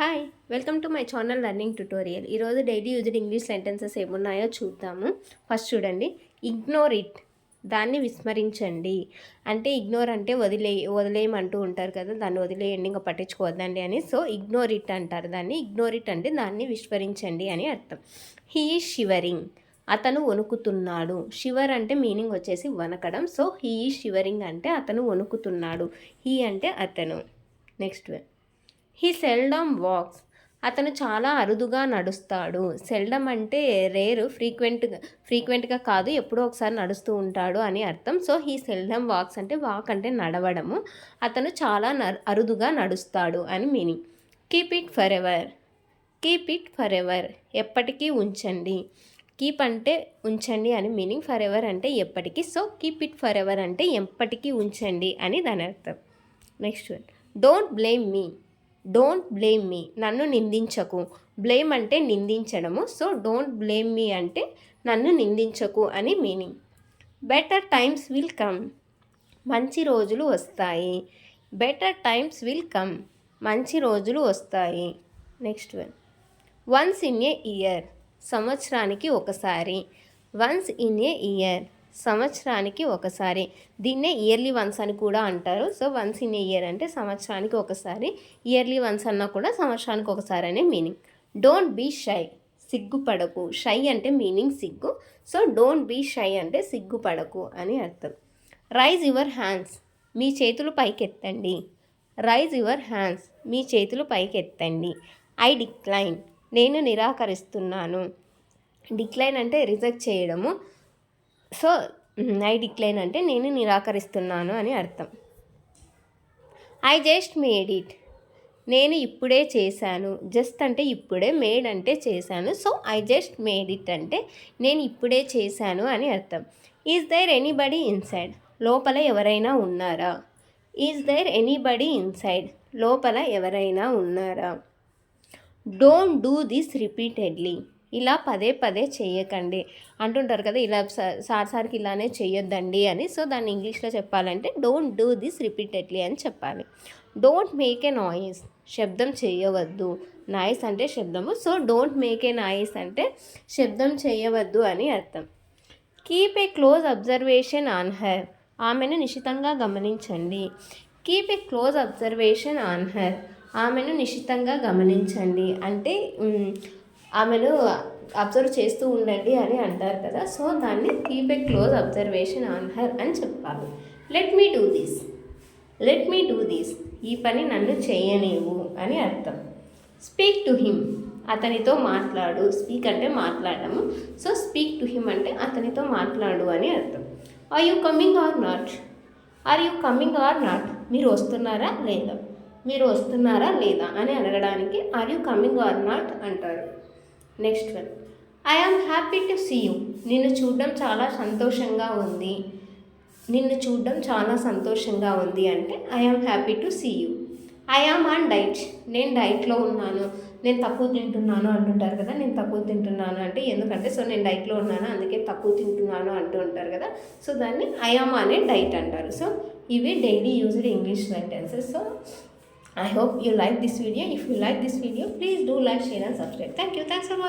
Hi welcome to my channel learning tutorial. ఈరోజు daily used English sentences ఏమున్నాయో చూద్దాము. First చూడండి, ఇగ్నోర్ ఇట్, దాన్ని విస్మరించండి. అంటే ఇగ్నోర్ అంటే వదిలేయమంటూ ఉంటారు కదా, దాన్ని వదిలేయండి, ఇంకా పట్టించుకోవద్దండి అని. సో ఇగ్నోర్ ఇట్ అంటారు దాన్ని. ఇగ్నోర్ ఇట్ అంటే దాన్ని విస్మరించండి అని అర్థం. హీ ఈజ్ షివరింగ్, అతను వణుకుతున్నాడు. షివర్ అంటే మీనింగ్ వచ్చేసి వణకడం. సో హీ ఈజ్ షివరింగ్ అంటే అతను వణుకుతున్నాడు. హీ అంటే అతను. Next one, he seldom walks, అతను చాలా అరుదుగా నడుస్తాడు. సెల్డమ్ అంటే రేరు, ఫ్రీక్వెంట్గా కాదు, ఎప్పుడో ఒకసారి నడుస్తూ ఉంటాడు అని అర్థం. సో హీ సెల్డమ్ వాక్స్ అంటే వాక్ అంటే నడవడము. అతను చాలా అరుదుగా నడుస్తాడు అని meaning. Keep it for ever, keep it for ever, ఎప్పటికీ ఉంచండి. కీప్ అంటే ఉంచండి అని మీనింగ్, ఫర్ ఎవర్ అంటే ఎప్పటికీ. So keep it for ever అంటే ఎప్పటికీ ఉంచండి అని దాని అర్థం. Next one, don't blame me, don't blame me, నన్ను నిందించకు. బ్లేమ్ అంటే నిందించడము. సో డోంట్ బ్లేమ్ మీ అంటే నన్ను నిందించకు అని meaning. Better times will come, మంచి రోజులు వస్తాయి. బెటర్ టైమ్స్ విల్ కమ్, మంచి రోజులు వస్తాయి. Next one, once in a year, సంవత్సరానికి ఒకసారి. వన్స్ ఇన్ ఏ ఇయర్, సంవత్సరానికి ఒకసారి. దీన్నే ఇయర్లీ వన్స్ అని కూడా అంటారు. So once in a year అంటే సంవత్సరానికి ఒకసారి, ఇయర్లీ వన్స్ అన్నా కూడా సంవత్సరానికి ఒకసారి అనే మీనింగ్. డోంట్ బీ షై, సిగ్గుపడకు. షై అంటే మీనింగ్ సిగ్గు. సో డోంట్ బీ షై అంటే సిగ్గుపడకు అని అర్థం. రైజ్ యువర్ హ్యాండ్స్, మీ చేతులు పైకెత్తండి. రైజ్ యువర్ హ్యాండ్స్, మీ చేతులు పైకెత్తండి. ఐ డిక్లైన్, నేను నిరాకరిస్తున్నాను. డిక్లైన్ అంటే రిజెక్ట్ చేయడము. సో ఐ డిక్లైన్ అంటే నేను నిరాకరిస్తున్నాను అని అర్థం. ఐ జస్ట్ మేడ్ ఇట్, నేను ఇప్పుడే చేశాను. జస్ట్ అంటే ఇప్పుడే, మేడ్ అంటే చేశాను. So I just made it అంటే నేను ఇప్పుడే చేశాను అని అర్థం. ఈజ్ దేర్ ఎనీబడి ఇన్సైడ్, లోపల ఎవరైనా ఉన్నారా. ఈజ్ దేర్ ఎనీబడి ఇన్సైడ్, లోపల ఎవరైనా ఉన్నారా. డోంట్ డూ దిస్ రిపీటెడ్లీ, ఇలా పదే పదే చేయకండి అంటుంటారు కదా, ఇలా సార్కి ఇలానే చేయొద్దండి అని. సో దాన్ని ఇంగ్లీష్లో చెప్పాలంటే డోంట్ డూ దిస్ రిపీటెడ్లీ అని చెప్పాలి. డోంట్ మేక్ ఏ నాయిస్, శబ్దం చేయవద్దు. నాయిస్ అంటే శబ్దము. So don't make a noise అంటే శబ్దం చేయవద్దు అని అర్థం. Keep a close observation on her, ఆమెను నిశితంగా గమనించండి. Keep a close observation on her, ఆమెను నిశితంగా గమనించండి అంటే ఆమెను అబ్జర్వ్ చేస్తూ ఉండండి అని అంటారు కదా. సో దాన్ని keep a close observation on her అని చెప్పాలి. Let me do this, let me do this, ఈ పని నన్ను చేయనివ్వు అని అర్థం. స్పీక్ టు హిమ్, అతనితో మాట్లాడు. స్పీక్ అంటే మాట్లాడము. సో స్పీక్ టు హిమ్ అంటే అతనితో మాట్లాడు అని అర్థం. Are you coming or not, are you coming or not, మీరు వస్తున్నారా లేదా, మీరు వస్తున్నారా లేదా అని అడగడానికి are you coming or not అంటారు. Next one, I am happy to see you, నిన్ను చూడడం చాలా సంతోషంగా ఉంది. నిన్ను చూడడం చాలా సంతోషంగా ఉంది అంటే I am happy to see you. I am on diet, నేను డైట్లో ఉన్నాను, నేను తక్కువ తింటున్నాను అంటుంటారు కదా. నేను తక్కువ తింటున్నాను అంటే ఎందుకంటే సో నేను డైట్లో ఉన్నాను అందుకే తక్కువ తింటున్నాను అంటూ ఉంటారు కదా. సో దాన్ని ఐ ఆమ్ అనే డైట్ అంటారు. సో ఇవి daily used English sentences. So I hope you like this video. If you like this video, please do like, share and subscribe. Thank you. Thanks for watching.